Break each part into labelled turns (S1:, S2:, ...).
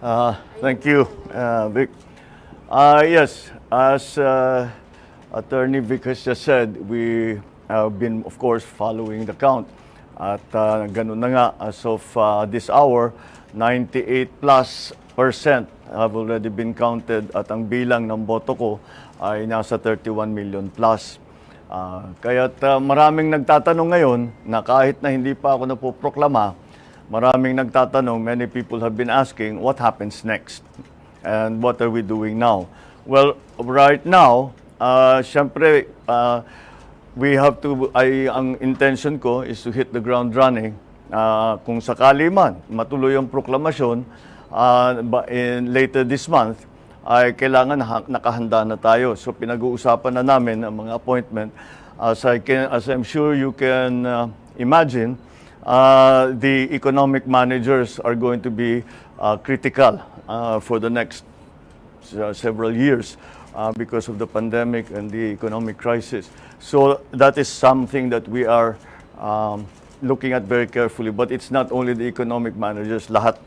S1: Thank you, Vic. Yes, as Attorney Vic has just said, we have been, of course, following the count. At ganun na nga, as of this hour, 98 plus percent have already been counted at ang bilang ng boto ko ay nasa 31 million plus. Kaya't maraming nagtatanong ngayon na kahit na hindi pa ako napoproklama, maraming nagtatanong, many people have been asking, what happens next? And what are we doing now? Well, right now, syempre, we have to, ang intention ko is to hit the ground running. Kung sakali man, matuloy ang proklamasyon later this month, ay kailangan nakahanda na tayo. So pinag-uusapan na namin ang mga appointment. As I'm sure you can imagine, the economic managers are going to be critical for the next several years because of the pandemic and the economic crisis. So that is something that we are looking at very carefully. But it's not only the economic managers, lahat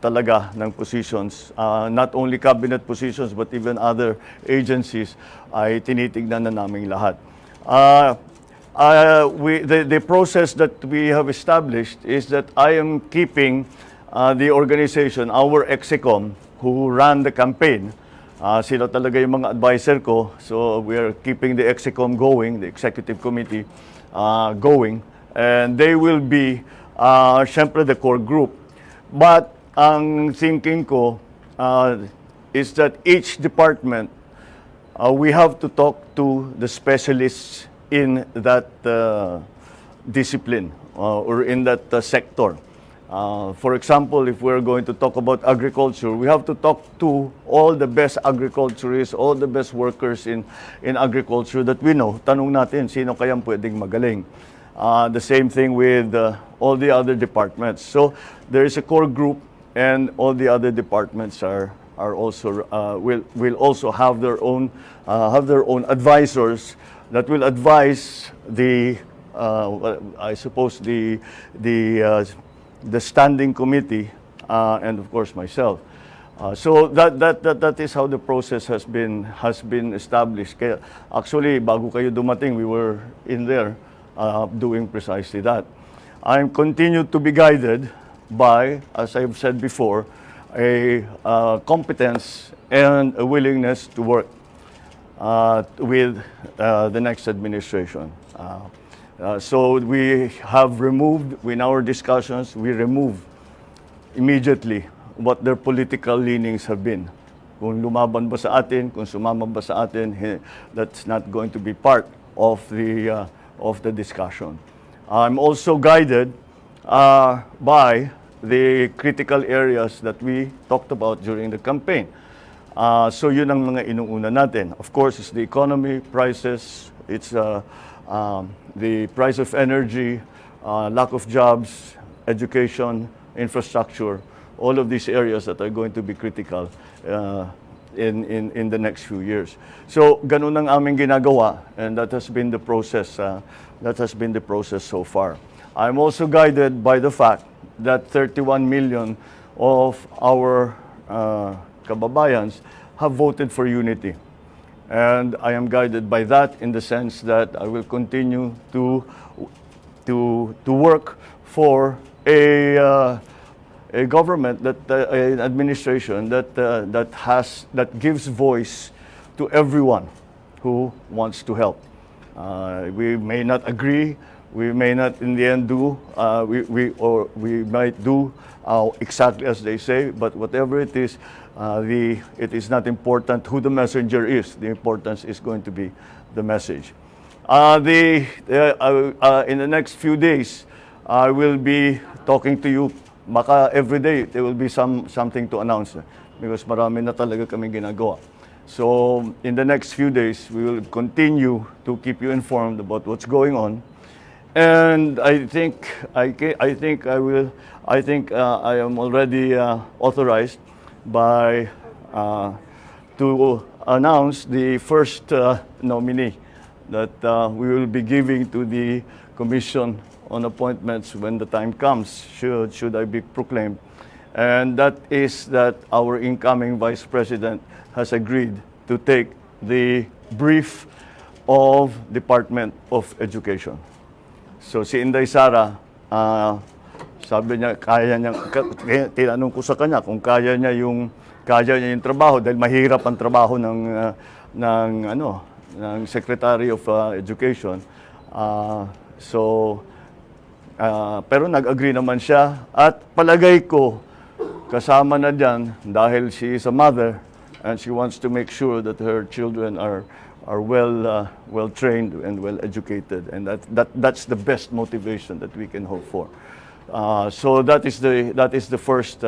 S1: talaga ng positions, not only cabinet positions but even other agencies ay tinitignan na namin lahat. The process that we have established is that I am keeping the organization, our EXECOM, who ran the campaign. Sila talaga yung mga advisor ko. So we are keeping the EXECOM going, the executive committee going. And they will be, syempre, the core group. But ang thinking ko is that each department, we have to talk to the specialists in that discipline or in that sector. For example, if we're going to talk about agriculture, we have to talk to all the best agriculturists, all the best workers in agriculture that we know. Tanong natin, sino kayang pwedeng magaling? The same thing with all the other departments. So there is a core group, and all the other departments are also will also have their own advisors that will advise the I suppose the standing committee and of course myself. So that is how the process has been established. Kaya, actually, bago kayo dumating, we were in there doing precisely that. I'm continued to be guided by, as I've said before, a competence and a willingness to work with the next administration. So we have removed, in our discussions, we remove immediately what their political leanings have been. Kung lumaban ba sa atin, kung sumama ba sa atin, that's not going to be part of the discussion. I'm also guided by the critical areas that we talked about during the campaign. So yun ang mga inuuna natin. Of course, it's the economy, prices, it's the price of energy, lack of jobs, education, infrastructure, all of these areas that are going to be critical in the next few years. So ganun ang aming ginagawa, and that has been the process. That has been the process so far. I'm also guided by the fact that 31 million of our kababayans have voted for unity. And I am guided by that in the sense that I will continue to work for a government, an administration that gives voice to everyone who wants to help. We may not agree. We may not in the end do, we might do exactly as they say, but whatever it is not important who the messenger is. The importance is going to be the message. In the next few days, I will be talking to you. Baka every day there will be something to announce because marami na talaga kami ginagawa. So in the next few days, we will continue to keep you informed about what's going on. And I think I am already authorized by to announce the first nominee that we will be giving to the Commission on Appointments when the time comes, should I be proclaimed. And that is that our incoming Vice President has agreed to take the brief of Department of Education. So si Inday Sara, sabi niya, tinanong ko sa kanya kung kaya niya yung trabaho dahil mahirap ang trabaho ng Secretary of Education. Pero nag-agree naman siya at palagay ko kasama na diyan dahil she is a mother and she wants to make sure that her children are well trained and well educated, and that's the best motivation that we can hope for. So that is the first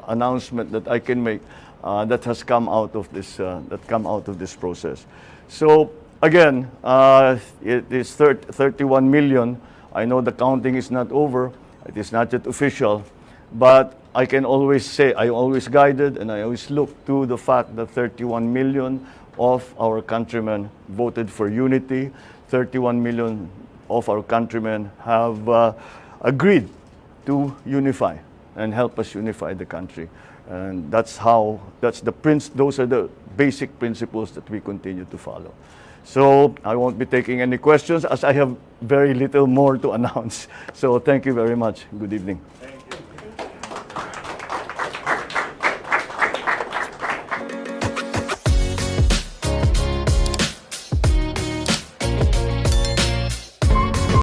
S1: announcement that I can make that has come out of this process. So again, it is 31 million. I know the counting is not over. It is not yet official, but I can always say, I always guided and I always look to the fact that 31 million of our countrymen voted for unity. 31 million of our countrymen have agreed to unify and help us unify the country. And those are the basic principles that we continue to follow. So I won't be taking any questions as I have very little more to announce. So thank you very much. Good evening.